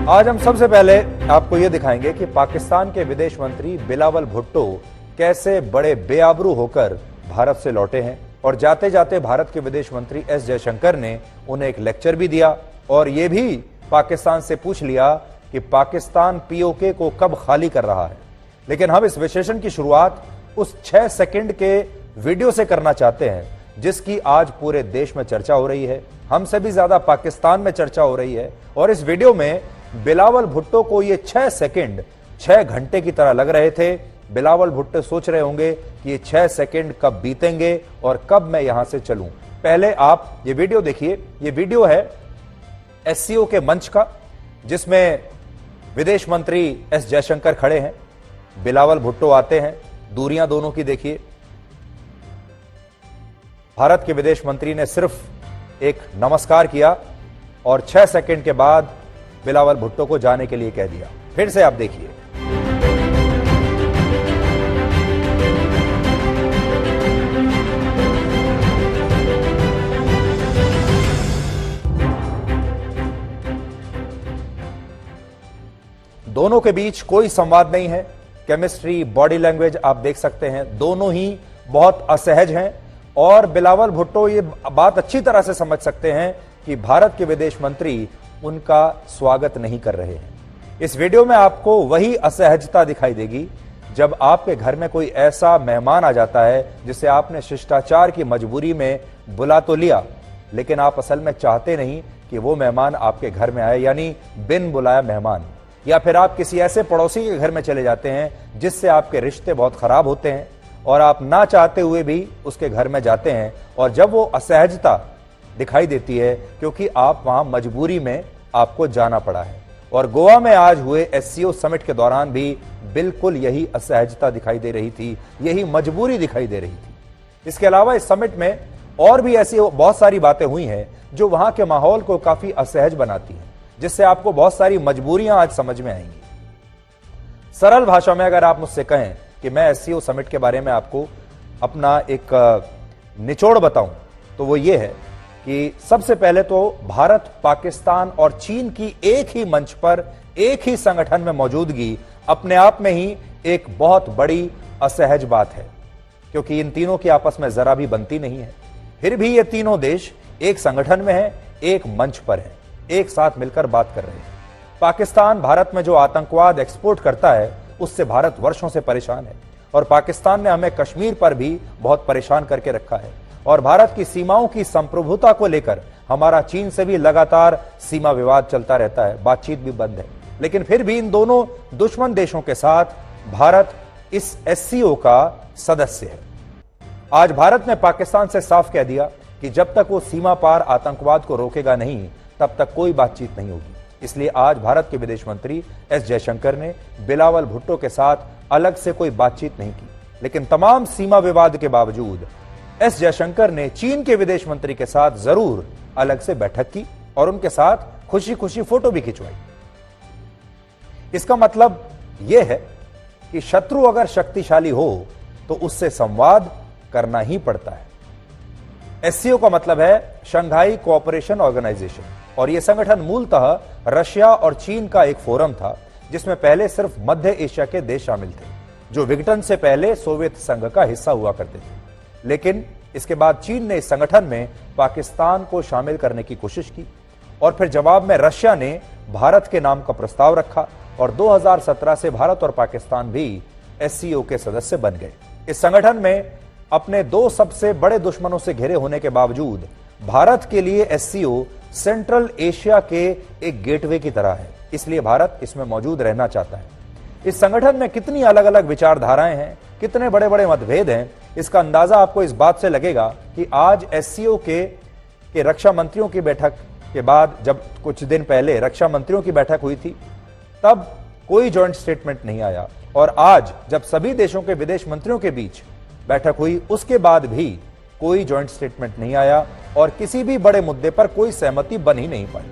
आज हम सबसे पहले आपको यह दिखाएंगे कि पाकिस्तान के विदेश मंत्री बिलावल भुट्टो कैसे बड़े बेआबरू होकर भारत से लौटे हैं और जाते जाते भारत के विदेश मंत्री एस जयशंकर ने उन्हें एक लेक्चर भी दिया और यह भी पाकिस्तान से पूछ लिया कि पाकिस्तान पीओके को कब खाली कर रहा है। लेकिन हम इस विश्लेषण की शुरुआत उस 6 सेकंड के वीडियो से करना चाहते हैं जिसकी आज पूरे देश में चर्चा हो रही है, हमसे भी ज्यादा पाकिस्तान में चर्चा हो रही है। और इस वीडियो में बिलावल भुट्टो को ये 6 सेकंड 6 घंटे की तरह लग रहे थे। बिलावल भुट्टो सोच रहे होंगे कि ये 6 सेकंड कब बीतेंगे और कब मैं यहां से चलूं। पहले आप ये वीडियो देखिए। ये वीडियो है एससीओ के मंच का जिसमें विदेश मंत्री एस जयशंकर खड़े हैं, बिलावल भुट्टो आते हैं, दूरियां दोनों की देखिए। भारत के विदेश मंत्री ने सिर्फ एक नमस्कार किया और 6 सेकंड के बाद बिलावल भुट्टो को जाने के लिए कह दिया। फिर से आप देखिए। दोनों के बीच कोई संवाद नहीं है। केमिस्ट्री, बॉडी लैंग्वेज आप देख सकते हैं, दोनों ही बहुत असहज हैं और बिलावल भुट्टो ये बात अच्छी तरह से समझ सकते हैं कि भारत के विदेश मंत्री उनका स्वागत नहीं कर रहे हैं। इस वीडियो में आपको वही असहजता दिखाई देगी जब आपके घर में कोई ऐसा मेहमान आ जाता है जिसे आपने शिष्टाचार की मजबूरी में बुला तो लिया, लेकिन आप असल में चाहते नहीं कि वो मेहमान आपके घर में आए, यानी बिन बुलाया मेहमान। या फिर आप किसी ऐसे पड़ोसी के घर में चले जाते हैं जिससे आपके रिश्ते बहुत खराब होते हैं और आप ना चाहते हुए भी उसके घर में जाते हैं और जब वो असहजता दिखाई देती है क्योंकि आप वहां मजबूरी में आपको जाना पड़ा है। और गोवा में आज हुए एससीओ समिट के दौरान भी बिल्कुल यही असहजता दिखाई दे रही थी, यही मजबूरी दिखाई दे रही थी। इसके अलावा इस समिट में और भी ऐसी बहुत सारी बातें हुई हैं जो वहां के माहौल को काफी असहज बनाती हैं, जिससे आपको बहुत सारी मजबूरियां आज समझ में आएंगी। सरल भाषा में अगर आप मुझसे कहें कि मैं एससीओ समिट के बारे में आपको अपना एक निचोड़ बताऊं तो वो ये है कि सबसे पहले तो भारत, पाकिस्तान और चीन की एक ही मंच पर, एक ही संगठन में मौजूदगी अपने आप में ही एक बहुत बड़ी असहज बात है, क्योंकि इन तीनों की आपस में जरा भी बनती नहीं है। फिर भी ये तीनों देश एक संगठन में है, एक मंच पर है, एक साथ मिलकर बात कर रहे हैं। पाकिस्तान भारत में जो आतंकवाद एक्सपोर्ट करता है उससे भारत वर्षों से परेशान है और पाकिस्तान ने हमें कश्मीर पर भी बहुत परेशान करके रखा है और भारत की सीमाओं की संप्रभुता को लेकर हमारा चीन से भी लगातार सीमा विवाद चलता रहता है, बातचीत भी बंद है। लेकिन फिर भी इन दोनों दुश्मन देशों के साथ भारत इस एससीओ का सदस्य है। आज भारत ने पाकिस्तान से साफ कह दिया कि जब तक वो सीमा पार आतंकवाद को रोकेगा नहीं तब तक कोई बातचीत नहीं होगी। इसलिए आज भारत के विदेश मंत्री एस जयशंकर ने बिलावल भुट्टो के साथ अलग से कोई बातचीत नहीं की। लेकिन तमाम सीमा विवाद के बावजूद एस जयशंकर ने चीन के विदेश मंत्री के साथ जरूर अलग से बैठक की और उनके साथ खुशी खुशी फोटो भी खिंचवाई। इसका मतलब यह है कि शत्रु अगर शक्तिशाली हो तो उससे संवाद करना ही पड़ता है। एससीओ का मतलब है शंघाई कोऑपरेशन ऑर्गेनाइजेशन और यह संगठन मूलतः रशिया और चीन का एक फोरम था जिसमें पहले सिर्फ मध्य एशिया के देश शामिल थे जो विघटन से पहले सोवियत संघ का हिस्सा हुआ करते थे। लेकिन इसके बाद चीन ने इस संगठन में पाकिस्तान को शामिल करने की कोशिश की और फिर जवाब में रशिया ने भारत के नाम का प्रस्ताव रखा और 2017 से भारत और पाकिस्तान भी एससीओ के सदस्य बन गए। इस संगठन में अपने 2 सबसे बड़े दुश्मनों से घिरे होने के बावजूद भारत के लिए एससीओ सेंट्रल एशिया के एक गेटवे की तरह है, इसलिए भारत इसमें मौजूद रहना चाहता है। इस संगठन में कितनी अलग अलग विचारधाराएं हैं, कितने बड़े बड़े मतभेद हैं, इसका अंदाजा आपको इस बात से लगेगा कि आज एससीओ के रक्षा मंत्रियों की बैठक के बाद, जब कुछ दिन पहले रक्षा मंत्रियों की बैठक हुई थी तब कोई जॉइंट स्टेटमेंट नहीं आया और आज जब सभी देशों के विदेश मंत्रियों के बीच बैठक हुई उसके बाद भी कोई जॉइंट स्टेटमेंट नहीं आया और किसी भी बड़े मुद्दे पर कोई सहमति बन ही नहीं पाई।